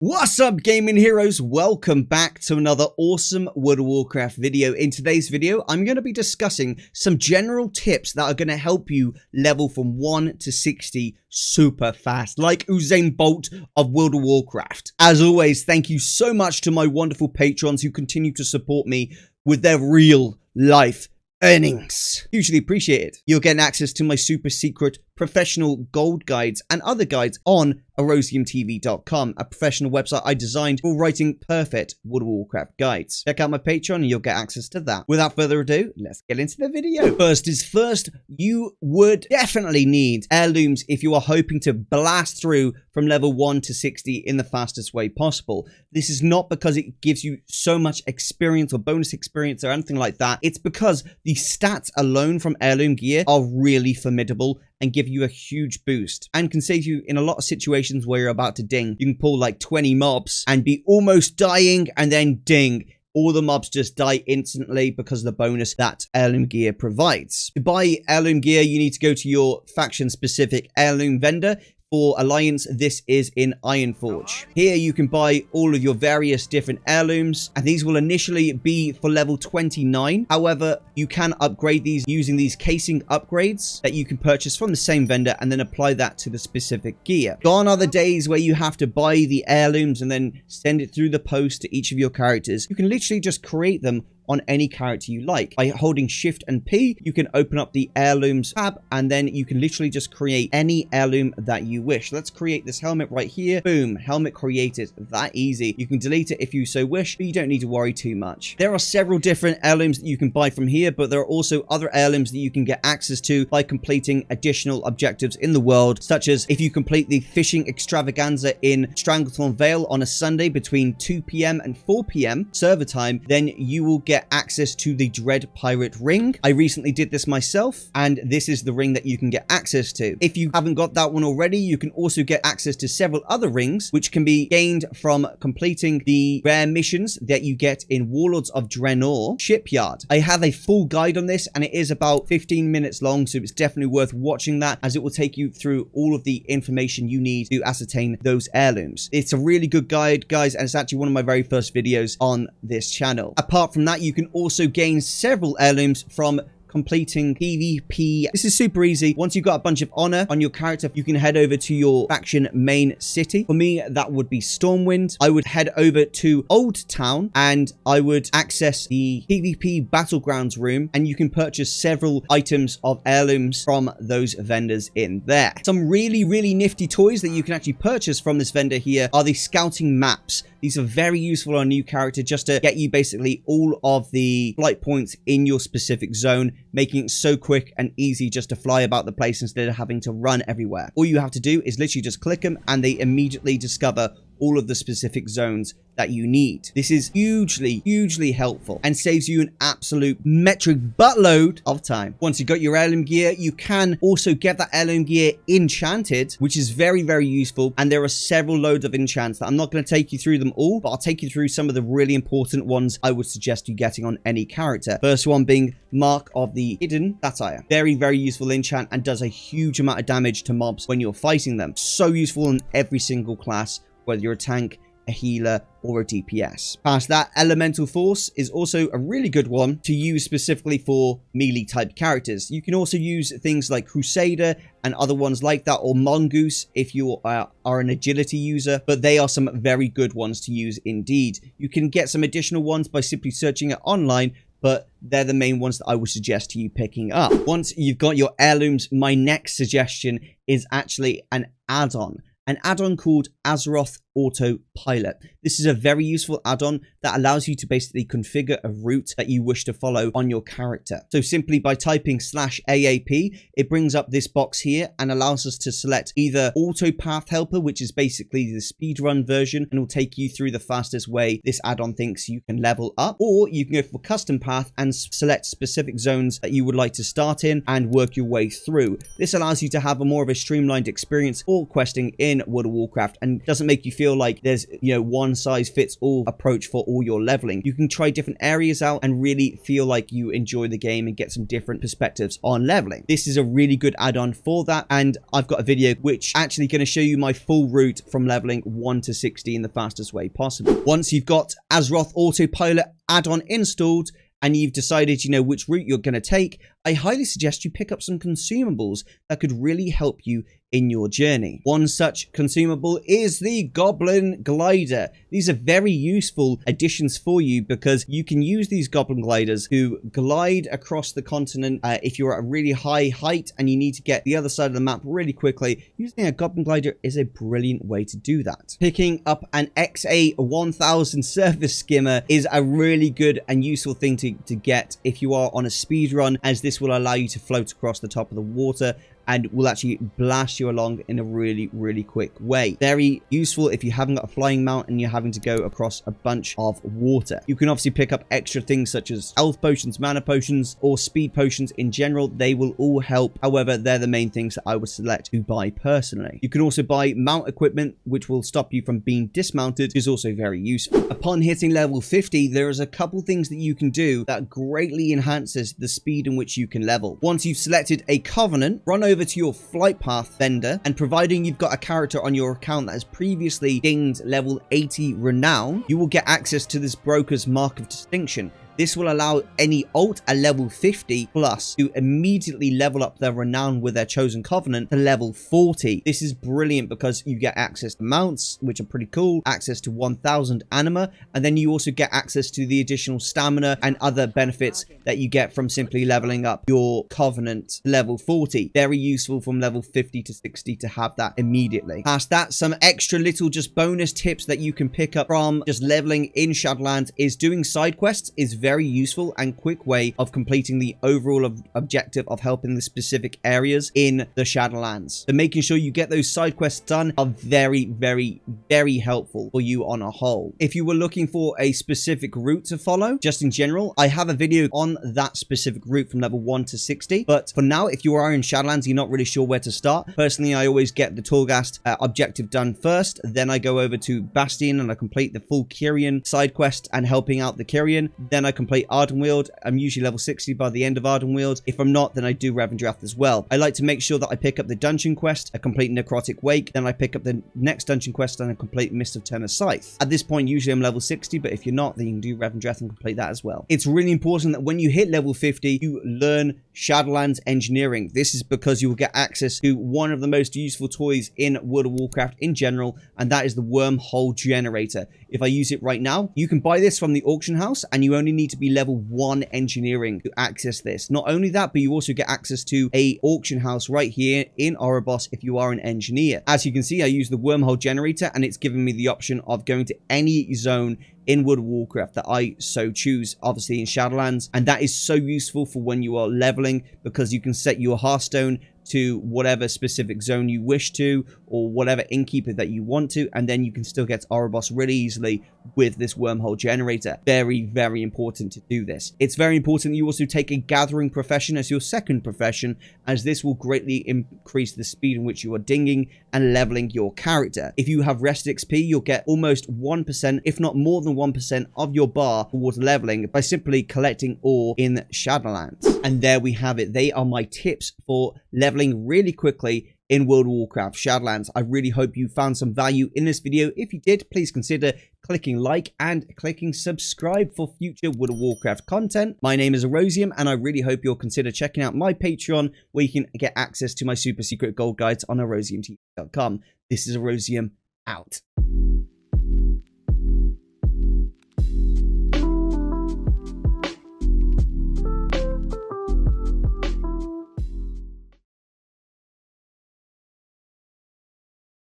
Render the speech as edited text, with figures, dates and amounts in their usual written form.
What's up, gaming heroes? Welcome back to another awesome World of Warcraft video. In today's video, I'm going to be discussing some general tips that are going to help you level from 1 to 60 super fast, like Usain Bolt of World of Warcraft. As always, thank you so much to my wonderful patrons who continue to support me with their real life earnings. Hugely appreciated. You're getting access to my super secret professional gold guides and other guides on erosiumtv.com, a professional website I designed for writing perfect World of Warcraft guides. Check out my Patreon and you'll get access to that. Without further ado, let's get into the video. First is first, you would definitely need heirlooms if you are hoping to blast through from level 1 to 60 in the fastest way possible. This is not because it gives you so much experience or bonus experience or anything like that. It's because the stats alone from heirloom gear are really formidable and give you a huge boost and can save you in a lot of situations where you're about to ding. You can pull like 20 mobs and be almost dying and then ding. All the mobs just die instantly because of the bonus that heirloom gear provides. To buy heirloom gear, you need to go to your faction-specific heirloom vendor. For Alliance, this is in Ironforge. Here you can buy all of your various different heirlooms, and these will initially be for level 29. However, you can upgrade these using these casing upgrades that you can purchase from the same vendor and then apply that to the specific gear. Gone are the days where you have to buy the heirlooms and then send it through the post to each of your characters. You can literally just create them on any character you like. By holding Shift and P, you can open up the heirlooms tab and then you can literally just create any heirloom that you wish. Let's create this helmet right here. Boom, helmet created. That easy. You can delete it if you so wish, but you don't need to worry too much. There are several different heirlooms that you can buy from here, but there are also other heirlooms that you can get access to by completing additional objectives in the world, such as if you complete the fishing extravaganza in Stranglethorn Vale on a Sunday between 2 p.m. and 4 p.m. server time, then you will get access to the Dread Pirate Ring. I recently did this myself, and this is the ring that you can get access to. If you haven't got that one already, you can also get access to several other rings, which can be gained from completing the rare missions that you get in Warlords of Draenor Shipyard. I have a full guide on this, and it is about 15 minutes long, so it's definitely worth watching that, as it will take you through all of the information you need to ascertain those heirlooms. It's a really good guide, guys, and it's actually one of my very first videos on this channel. Apart from that, you can also gain several heirlooms from completing PvP. This is super easy. Once you've got a bunch of honor on your character, you can head over to your faction main city. For me, that would be Stormwind. I would head over to Old Town and I would access the PvP Battlegrounds room, and you can purchase several items of heirlooms from those vendors in there. Some really, really nifty toys that you can actually purchase from this vendor here are the scouting maps. These are very useful on a new character just to get you basically all of the flight points in your specific zone, making it so quick and easy just to fly about the place instead of having to run everywhere. All you have to do is literally just click them and they immediately discover all of the specific zones that you need. This is hugely, hugely helpful and saves you an absolute metric buttload of time. Once you've got your heirloom gear, you can also get that heirloom gear enchanted, which is very, very useful. And there are several loads of enchants that I'm not going to take you through them all, but I'll take you through some of the really important ones I would suggest you getting on any character. First one being Mark of the Hidden Satire. Very, very useful enchant and does a huge amount of damage to mobs when you're fighting them. So useful in every single class, whether you're a tank, a healer, or a DPS. Past that, Elemental Force is also a really good one to use specifically for melee type characters. You can also use things like Crusader and other ones like that, or Mongoose if you are an agility user, but they are some very good ones to use indeed. You can get some additional ones by simply searching it online, but they're the main ones that I would suggest to you picking up. Once you've got your heirlooms, my next suggestion is actually an add-on. An add-on called Azeroth Autopilot. This is a very useful add-on that allows you to basically configure a route that you wish to follow on your character. So simply by typing /AAP, it brings up this box here and allows us to select either Auto Path Helper, which is basically the speedrun version and will take you through the fastest way this add-on thinks you can level up, or you can go for Custom Path and select specific zones that you would like to start in and work your way through. This allows you to have a more of a streamlined experience for questing in World of Warcraft and doesn't make you feel like there's, you know, one size fits all approach for all your leveling. You can try different areas out and really feel like you enjoy the game and get some different perspectives on leveling. This is a really good add-on for that, and I've got a video which actually going to show you my full route from leveling 1 to 60 in the fastest way possible. Once you've got Azeroth Autopilot add-on installed and you've decided, you know, which route you're going to take, I highly suggest you pick up some consumables that could really help you in your journey. One such consumable is the Goblin Glider. These are very useful additions for you because you can use these Goblin Gliders to glide across the continent if you're at a really high height and you need to get the other side of the map really quickly. Using a Goblin Glider is a brilliant way to do that. Picking up an XA1000 surface skimmer is a really good and useful thing to get if you are on a speed run, as this will allow you to float across the top of the water and will actually blast you along in a really quick way. Very useful if you haven't got a flying mount and you're having to go across a bunch of water. You can obviously pick up extra things such as health potions, mana potions, or speed potions in general. They will all help. However, they're the main things that I would select to buy personally. You can also buy mount equipment, which will stop you from being dismounted, which is also very useful. Upon hitting level 50, there is a couple things that you can do that greatly enhances the speed in which you can level. Once you've selected a covenant, run over to your flight path vendor, and providing you've got a character on your account that has previously dinged level 80 renown, you will get access to this broker's mark of distinction. This will allow any alt at level 50 plus to immediately level up their renown with their chosen covenant to level 40. This is brilliant because you get access to mounts, which are pretty cool, access to 1000 anima, and then you also get access to the additional stamina and other benefits that you get from simply leveling up your covenant to level 40. Very useful from level 50 to 60 to have that immediately. Past that, some extra little just bonus tips that you can pick up from just leveling in Shadowlands is doing side quests is very useful and quick way of completing the overall objective of helping the specific areas in the Shadowlands. So making sure you get those side quests done are very helpful for you on a whole. If you were looking for a specific route to follow, just in general, I have a video on that specific route from level 1 to 60. But for now, if you are in Shadowlands, you're not really sure where to start. Personally, I always get the Torghast objective done first. Then I go over to Bastion and I complete the full Kyrian side quest and helping out the Kyrian. Then I complete Ardenweald. I'm usually level 60 by the end of Ardenweald. If I'm not, then I do Revendreth as well. I like to make sure that I pick up the dungeon quest, I complete Necrotic Wake, then I pick up the next dungeon quest and I complete Mist of Turner Scythe. At this point, usually I'm level 60, but if you're not, then you can do Revendreth and complete that as well. It's really important that when you hit level 50, you learn Shadowlands engineering. This is because you will get access to one of the most useful toys in World of Warcraft in general, and that is the wormhole generator. If I use it right now, you can buy this from the auction house and you only need to be level 1 engineering to access this. Not only that, but you also get access to a auction house right here in Oribos if you are an engineer. As you can see, I use the wormhole generator and it's giving me the option of going to any zone in World of Warcraft that I so choose, obviously in Shadowlands, and that is so useful for when you are leveling because you can set your Hearthstone to whatever specific zone you wish to or whatever innkeeper that you want to, and then you can still get to Oribos really easily with this wormhole generator. Very important to do this. It's very important that you also take a gathering profession as your second profession, as this will greatly increase the speed in which you are dinging and leveling your character. If you have rested XP, you'll get almost 1%, if not more than 1% of your bar towards leveling by simply collecting ore in Shadowlands. And there we have it. They are my tips for leveling really quickly in World of Warcraft Shadowlands. I really hope you found some value in this video. If you did, please consider clicking like and clicking subscribe for future World of Warcraft content. My name is Erosium, and I really hope you'll consider checking out my Patreon, where you can get access to my super secret gold guides on erosiumtv.com. This is Erosium, out.